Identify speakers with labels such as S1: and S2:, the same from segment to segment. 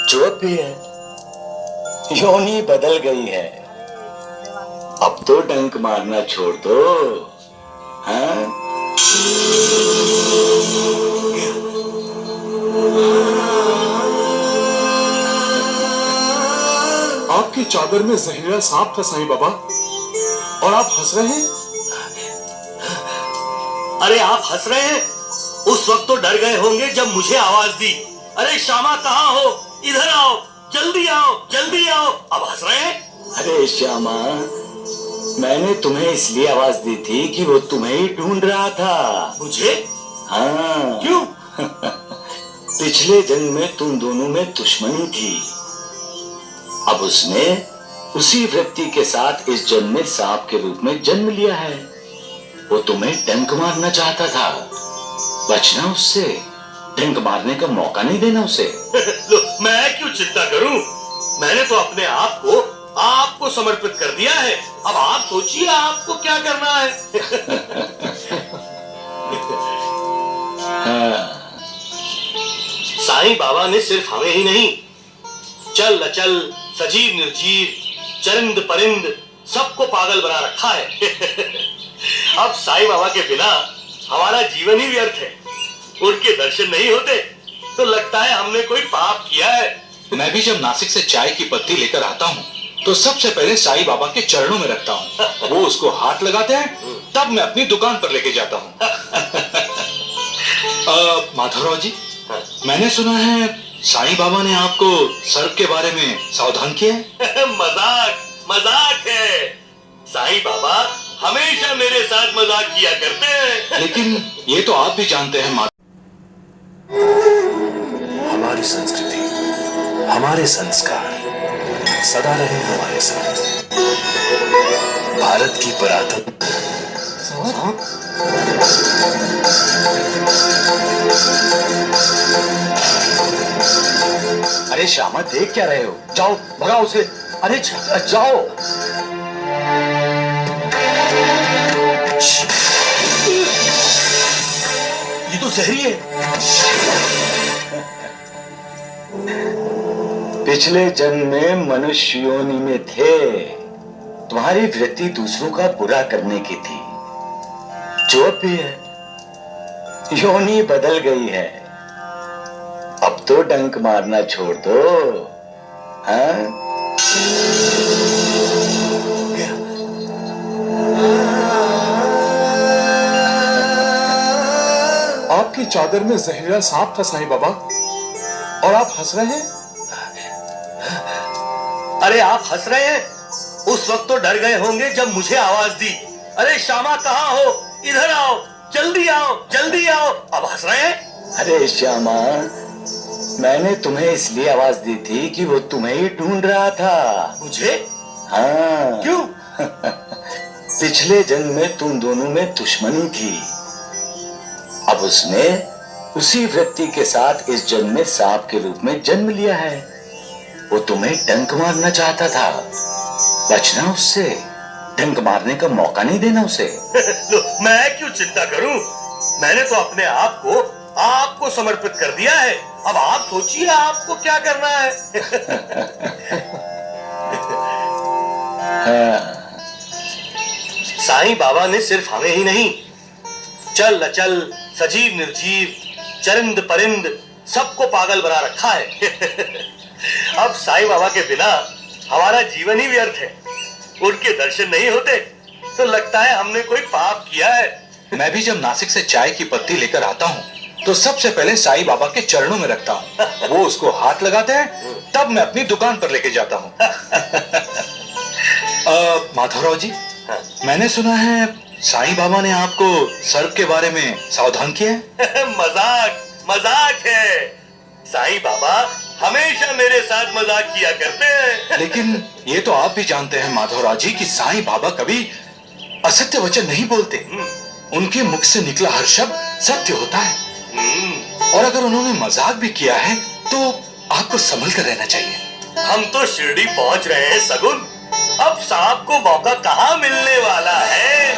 S1: जो भी है, योनी बदल गई है। अब तो डंक मारना छोड़ दो। हाँ?
S2: आपकी चादर में जहरीला सांप था साईं बाबा, और आप हंस रहे हैं।
S3: अरे आप हंस रहे हैं? उस वक्त तो डर गए होंगे जब मुझे आवाज दी, अरे श्यामा कहाँ हो, इधर आओ, जल्दी आओ, जल्दी आओ। अब हंस रहे हैं?
S1: अरे श्यामा, मैंने तुम्हें इसलिए आवाज दी थी कि वो तुम्हें ही ढूंढ रहा था।
S3: मुझे?
S1: हाँ।
S3: क्यों?
S1: पिछले जन्म में तुम दोनों में दुश्मनी थी। अब उसने उसी व्यक्ति के साथ इस जन्म में सांप के रूप में जन्म लिया है। वो तुम्हें डंक मारना चाहता था। बचना उससे, डंक मारने का मौका नहीं देना उसे।
S3: लो, मैं क्यों चिंता करूं? मैंने तो अपने आप को आपको समर्पित कर दिया है। अब आप सोचिए आपको क्या करना है। साईं बाबा ने सिर्फ हमें ही नहीं, चल अचल, सजीव निर्जीव, चरिंद परिंद सबको पागल बना रखा है। अब साईं बाबा के बिना हमारा जीवन ही व्यर्थ है। उनके दर्शन नहीं होते तो लगता है हमने कोई पाप किया है।
S4: मैं भी जब नासिक से चाय की पत्ती लेकर आता हूँ तो सबसे पहले साईं बाबा के चरणों में रखता हूँ। वो उसको हाथ लगाते हैं, तब मैं अपनी दुकान पर लेके जाता हूँ। माधवराव जी, मैंने सुना है साईं बाबा ने आपको सर्प के बारे में सावधान किया है।
S3: मजाक मजाक है। साईं बाबा हमेशा मेरे साथ मजाक किया करते हैं।
S4: लेकिन ये तो आप भी जानते हैं
S5: हमारी संस्कृति, हमारे संस्कार सदा रहे हमारे साथ। भारत की पुरातन
S1: अरे श्यामा, देख क्या रहे हो? जाओ भगाओ उसे। अरे जाओ।
S3: ये तो जहरी है।
S1: पिछले जन्म में मनुष्य योनि में थे। तुम्हारी वृत्ति दूसरों का बुरा करने की थी। जो भी है, योनि बदल गई है। अब तो डंक मारना छोड़ दो। हाँ?
S2: आपकी चादर में जहरीला सांप था साईं बाबा, और आप हंस रहे हैं।
S3: अरे आप हंस रहे हैं? उस वक्त तो डर गए होंगे जब मुझे आवाज दी, अरे श्यामा कहाँ हो, इधर आओ, जल्दी आओ, जल्दी आओ। अब हंस रहे हैं?
S1: अरे श्यामा, मैंने तुम्हें इसलिए आवाज दी थी कि वो तुम्हें ही ढूंढ रहा था।
S3: मुझे?
S1: हाँ।
S3: क्यों?
S1: पिछले जन्म में तुम दोनों में दुश्मनी थी। अब उसने उसी व्यक्ति के साथ इस जन्म में सांप के रूप में जन्म लिया है। वो तुम्हें डंक मारना चाहता था। बचना उससे, डंक मारने का मौका नहीं देना उसे।
S3: लो, मैं क्यों चिंता करूं? मैंने तो अपने आप को आपको समर्पित कर दिया है। अब आप सोचिए आपको क्या करना है। साईं बाबा ने सिर्फ हमें ही नहीं, चल अचल, सजीव निर्जीव, चरिंद परिंद सबको पागल बना रखा है। अब साईं बाबा के बिना हमारा जीवन ही व्यर्थ है। उनके दर्शन नहीं होते तो लगता है हमने कोई पाप किया है।
S4: मैं भी जब नासिक से चाय की पत्ती लेकर आता हूँ तो सबसे पहले साईं बाबा के चरणों में रखता हूँ। वो उसको हाथ लगाते हैं, तब मैं अपनी दुकान पर लेके जाता हूँ। माधवराव जी, मैंने सुना है साईं बाबा ने आपको सर्प के बारे में सावधान किया है।
S3: मजाक मजाक है। साईं बाबा हमेशा मेरे साथ मजाक किया करते हैं।
S4: लेकिन ये तो आप भी जानते हैं माधवराव जी कि साईं बाबा कभी असत्य वचन नहीं बोलते। उनके मुख से निकला हर शब्द सत्य होता है। और अगर उन्होंने मजाक भी किया है तो आपको संभल कर रहना चाहिए।
S3: हम तो शिरडी पहुंच रहे हैं सगुन। अब सांप को मौका कहाँ मिलने वाला है।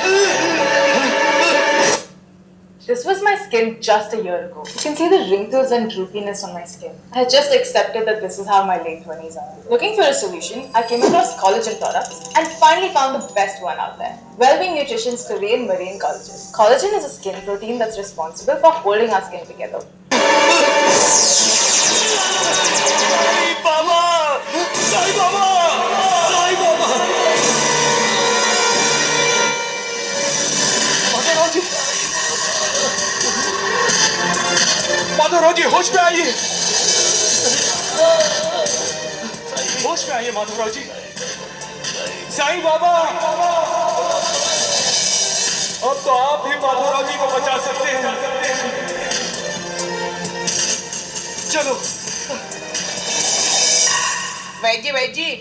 S6: This was my skin just a year ago. You can see the wrinkles and droopiness on my skin. I had just accepted that this is how my late 20s are. Looking for a solution, I came across collagen products and finally found the best one out there. Wellbeing Nutrition's Korean Marine Collagen. Collagen is a skin protein that's responsible for holding our skin together.
S3: बाबा, साईं बाबा, साईं बाबा।
S4: माधवराव जी होश में आइए, होश में आइए माधवराव जी। साईं बाबा, अब तो आप ही माधवराव जी को बचा सकते हैं। चलो
S7: वैद जी,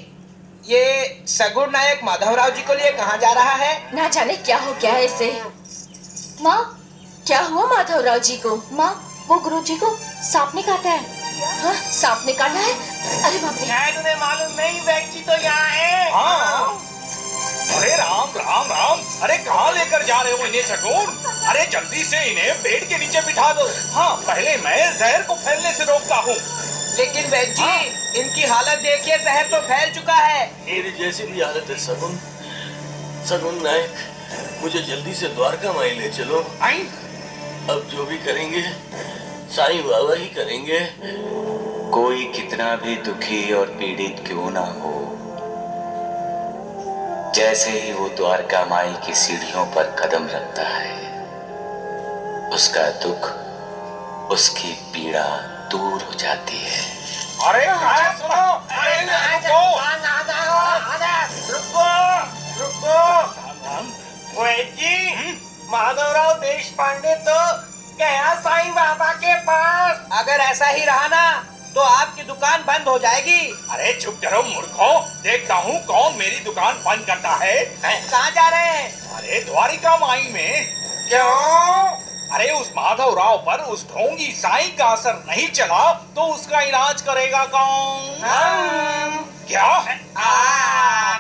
S7: ये सगुण नायक माधवराव जी को लिए कहाँ जा रहा है?
S8: ना जाने क्या हो गया है इसे। माँ, क्या हुआ माधवराव जी को? माँ, वो गुरुजी को सांप ने काटा है। हाँ, सांप ने काटा है? अरे बाप रे!
S7: शायद उन्हें मालूम नहीं वैद जी तो यहाँ है।
S4: हाँ। अरे राम राम राम, अरे कहाँ लेकर जा रहे हो इन्हें सगुण? अरे जल्दी से इन्हें पेड़ के नीचे बिठा दो। हाँ, पहले मैं जहर को फैलने से रोकता हूँ।
S7: लेकिन वैद जी, इनकी हालत देखिए, जहर तो फैल चुका है।
S3: मेरी जैसी भी हालत है सगुन। सगुन नायक, मुझे जल्दी से द्वारका माई ले चलो।
S4: आई?
S3: अब जो भी करेंगे साईं बाबा ही करेंगे।
S1: कोई कितना भी दुखी और पीड़ित क्यों ना हो, जैसे ही वो द्वारका माई की सीढ़ियों पर कदम रखता है, उसका दुख, उसकी पीड़ा दूर हो जाती है।
S4: अरे सुनो, अरे
S7: रुको। वैद जी, माधवराव देश पांडे तो गया साईं बाबा के पास। अगर ऐसा ही रहा ना तो आपकी दुकान बंद हो जाएगी।
S4: अरे चुप करो मूर्खों, देखता हूँ कौन मेरी दुकान बंद करता है।
S7: कहाँ जा रहे हैं?
S4: अरे द्वारिका माई में।
S7: क्यों?
S4: अरे उस माधवराव पर उस ढोंगी साईं का असर नहीं चला तो उसका इलाज करेगा कौन? क्या?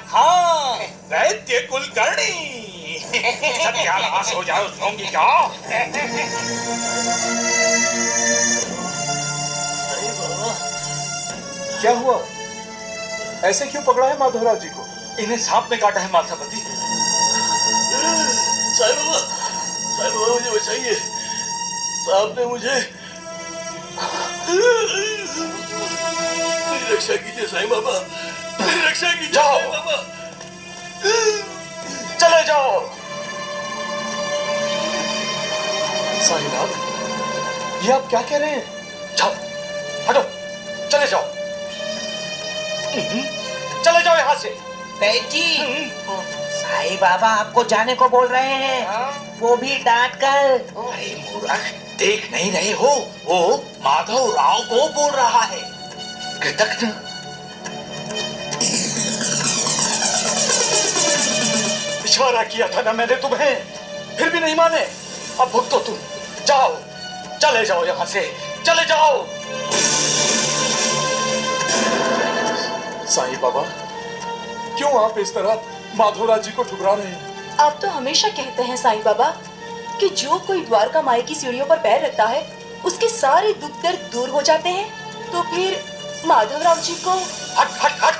S4: हाँ, वैद्य कुलकर्णी। सत्यानाश हो जाए उस ढोंगी का।
S3: साईं बाबा,
S2: क्या हुआ? ऐसे क्यों पकड़ा है माधवराव जी को?
S4: इन्हें सांप ने काटा है माथापति।
S3: साईं बाबा, साईं बाबा मुझे बचाइए। साहब ने मुझे, मेरी रक्षा कीजिए साईं बाबा, मेरी रक्षा कीजिए
S4: जाओ।
S3: साईं बाबा।
S4: चले जाओ।
S2: साईनाथ, ये आप क्या कह रहे हैं?
S4: जाओ, हटो, चले जाओ। चले जाओ यहाँ से।
S7: वैद जी, साईं बाबा आपको जाने को बोल रहे हैं, वो भी डांट कर।
S4: अरे मूर्ख, देख नहीं रहे हो? वो माधवराव को बोल रहा है। कृतज्ञ। इशारा किया था ना मैंने तुम्हें, फिर भी नहीं माने। अब भुगतो तुम। जाओ, चले जाओ यहाँ से, चले जाओ।
S2: साईं बाबा, क्यों आप इस तरह माधवराव जी को ठुकरा रहे हैं?
S8: आप तो हमेशा कहते हैं साईं बाबा कि जो कोई द्वारका माई की सीढ़ियों पर पैर रखता है उसके सारे दुख दर्द दूर हो जाते हैं, तो फिर माधवराव जी को।
S4: हट हट हट,